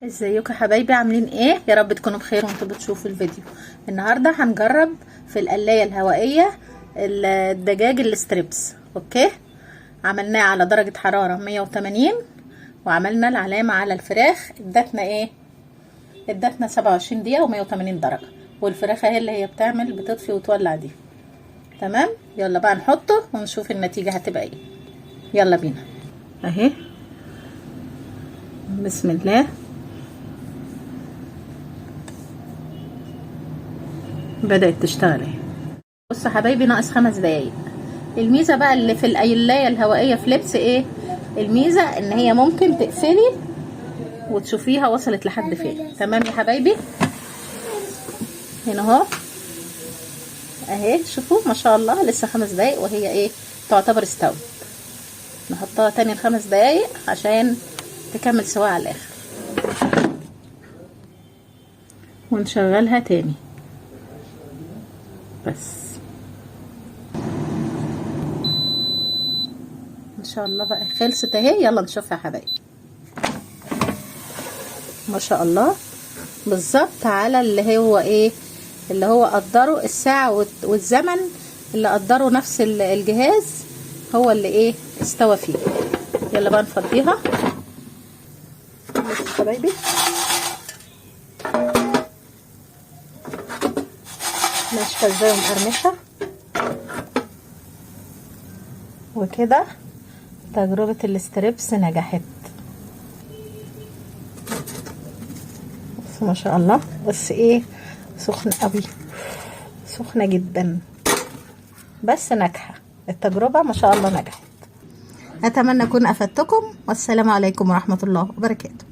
ازيكم يا حبايبي؟ عاملين ايه؟ يا رب تكونوا بخير وانتوا بتشوفوا الفيديو. النهارده هنجرب في القلايه الهوائيه الدجاج الستريبس. اوكي، عملناه على درجه حراره 180 وعملنا العلامه على الفراخ. ادتنا ايه؟ ادتنا 27 دقيقه و180 درجه، والفراخ اهي اللي هي بتطفي وتولع دي. تمام، يلا بقى نحطه ونشوف النتيجه هتبقى ايه. يلا بينا. اهي بسم الله. بدأت تشتغل اهي. بصوا حبايبي، ناقص 5 دقايق. الميزه بقى اللي في القلايه الهوائيه في لبس ايه؟ الميزه ان هي ممكن تقفلي وتشوفيها وصلت لحد فين. تمام يا حبايبي، هنا اهو اهي، شوفوا ما شاء الله لسه 5 دقايق وهي ايه؟ تعتبر استوت. نحطها تاني ل5 دقايق عشان تكمل سواها على الاخر، ونشغلها تاني بس. ما شاء الله بقى خلصت اهي. يلا نشوفها يا حبايبي. ما شاء الله بالظبط على اللي هو ايه، اللي هو قدره الساعة والزمن اللي قدره نفس الجهاز هو اللي ايه استوى فيه. يلا بقى نفضيها. بصوا يا حبايبي، ناشفة ازاي ومقرمشة. وكده تجربة الستريبس نجحت. ما شاء الله، بس ايه، سخنة قوي، سخنة جدا، بس ناجحة التجربة ما شاء الله، نجحت. اتمنى اكون افدتكم، والسلام عليكم ورحمة الله وبركاته.